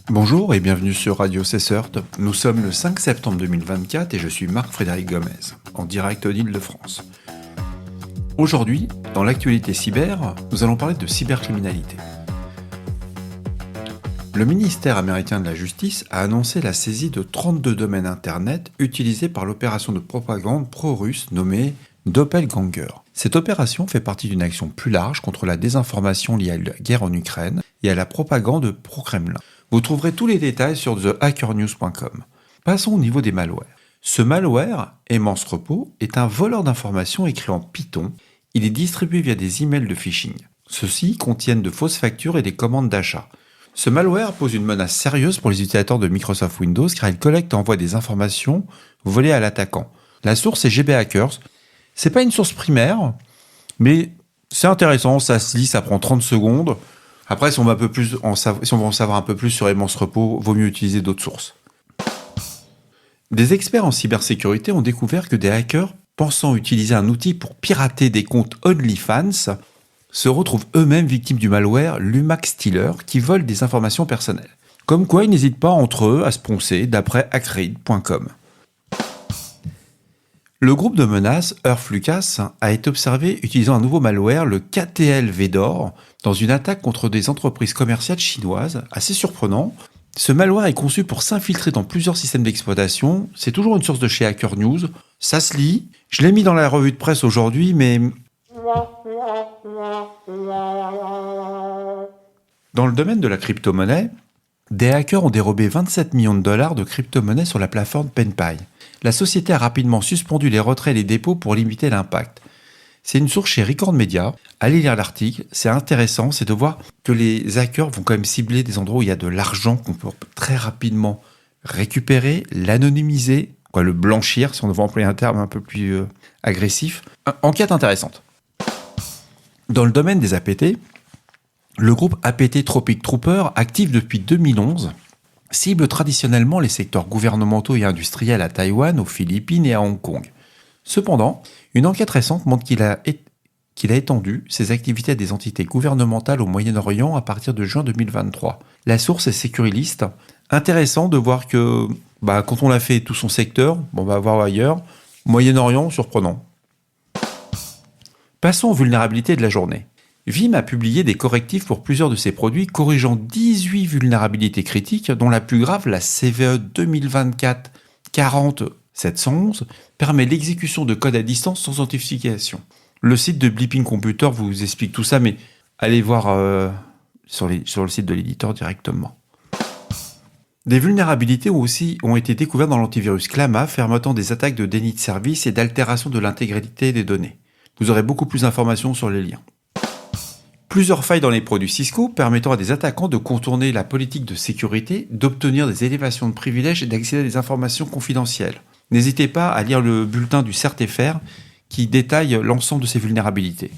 Bonjour et bienvenue sur Radio Cessert. Nous sommes le 5 septembre 2024 et je suis Marc-Frédéric Gomez, en direct d'Île-de-France. Aujourd'hui, dans l'actualité cyber, nous allons parler de cybercriminalité. Le ministère américain de la Justice a annoncé la saisie de 32 domaines Internet utilisés par l'opération de propagande pro-russe nommée Doppelganger. Cette opération fait partie d'une action plus large contre la désinformation liée à la guerre en Ukraine et à la propagande pro-Kremlin. Vous trouverez tous les détails sur thehackernews.com. Passons au niveau des malwares. Ce malware, Immense Repos, est un voleur d'informations écrit en Python. Il est distribué via des emails de phishing. Ceux-ci contiennent de fausses factures et des commandes d'achat. Ce malware pose une menace sérieuse pour les utilisateurs de Microsoft Windows car il collecte et envoie des informations volées à l'attaquant. La source est GB Hackers. C'est pas une source primaire, mais c'est intéressant, ça se lit, ça prend 30 secondes. Après, si on veut en savoir un peu plus sur Immense Repos, vaut mieux utiliser d'autres sources. Des experts en cybersécurité ont découvert que des hackers, pensant utiliser un outil pour pirater des comptes OnlyFans, se retrouvent eux-mêmes victimes du malware Lumax Stealer qui vole des informations personnelles. Comme quoi, ils n'hésitent pas entre eux à se poncer, d'après hackread.com. Le groupe de menaces Earth Lucas a été observé utilisant un nouveau malware, le KTL Vedor, dans une attaque contre des entreprises commerciales chinoises. Assez surprenant. Ce malware est conçu pour s'infiltrer dans plusieurs systèmes d'exploitation. C'est toujours une source de chez Hacker News. Ça se lit. Je l'ai mis dans la revue de presse aujourd'hui, mais... Dans le domaine de la crypto-monnaie, des hackers ont dérobé 27 millions de dollars de crypto-monnaie sur la plateforme PenPay. La société a rapidement suspendu les retraits et les dépôts pour limiter l'impact. C'est une source chez Record Media. Allez lire l'article, c'est intéressant, c'est de voir que les hackers vont quand même cibler des endroits où il y a de l'argent qu'on peut très rapidement récupérer, l'anonymiser, le blanchir, si on veut employer un terme un peu plus agressif. Enquête intéressante. Dans le domaine des APT, le groupe APT Tropic Trooper, actif depuis 2011, cible traditionnellement les secteurs gouvernementaux et industriels à Taïwan, aux Philippines et à Hong Kong. Cependant, une enquête récente montre qu'il a étendu ses activités à des entités gouvernementales au Moyen-Orient à partir de juin 2023. La source est Securalist. Intéressant de voir que quand on a fait tout son secteur, on va voir ailleurs, Moyen-Orient, surprenant. Passons aux vulnérabilités de la journée. Vim a publié des correctifs pour plusieurs de ses produits, corrigeant 18 vulnérabilités critiques, dont la plus grave, la CVE 2024-40-711, permet l'exécution de code à distance sans authentification. Le site de Bleeping Computer vous explique tout ça, mais allez voir sur le site de l'éditeur directement. Des vulnérabilités ont été découvertes dans l'antivirus Clama, permettant des attaques de déni de service et d'altération de l'intégrité des données. Vous aurez beaucoup plus d'informations sur les liens. Plusieurs failles dans les produits Cisco permettant à des attaquants de contourner la politique de sécurité, d'obtenir des élévations de privilèges et d'accéder à des informations confidentielles. N'hésitez pas à lire le bulletin du CERT-FR qui détaille l'ensemble de ces vulnérabilités.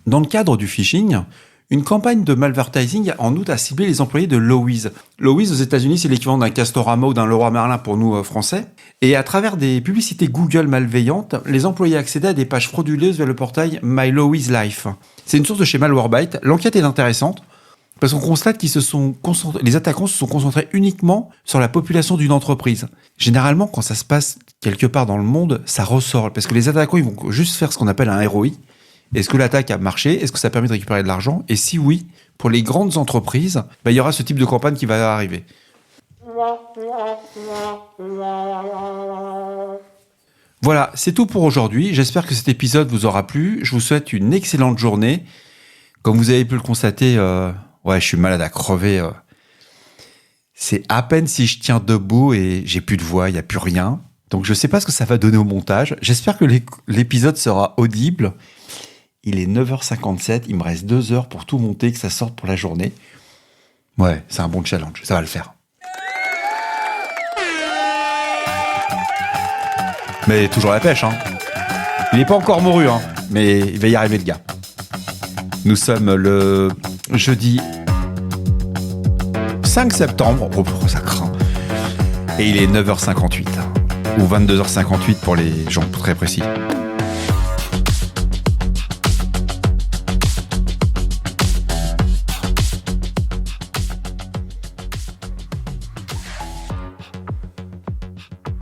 Dans le cadre du phishing, une campagne de malvertising en août a ciblé les employés de Lowe's. Lowe's aux États-Unis, c'est l'équivalent d'un Castorama ou d'un Leroy Merlin pour nous Français. Et à travers des publicités Google malveillantes, les employés accédaient à des pages frauduleuses vers le portail My Lowe's Life. C'est une source de chez Malwarebytes. L'enquête est intéressante parce qu'on constate les attaquants se sont concentrés uniquement sur la population d'une entreprise. Généralement, quand ça se passe quelque part dans le monde, ça ressort parce que les attaquants ils vont juste faire ce qu'on appelle un ROI. Est-ce que l'attaque a marché ? Est-ce que ça permet de récupérer de l'argent ? Et si oui, pour les grandes entreprises, il y aura ce type de campagne qui va arriver. Voilà, c'est tout pour aujourd'hui. J'espère que cet épisode vous aura plu. Je vous souhaite une excellente journée. Comme vous avez pu le constater, je suis malade à crever. C'est à peine si je tiens debout et j'ai plus de voix, il n'y a plus rien. Donc je ne sais pas ce que ça va donner au montage. J'espère que l'épisode sera audible. Il est 9h57, il me reste 2 heures pour tout monter, que ça sorte pour la journée. Ouais, c'est un bon challenge, ça va le faire. Mais toujours la pêche, hein. Il n'est pas encore mouru, hein, mais il va y arriver le gars. Nous sommes le jeudi 5 septembre, oh ça craint, et il est 9h58, ou 22h58 pour les gens très précis.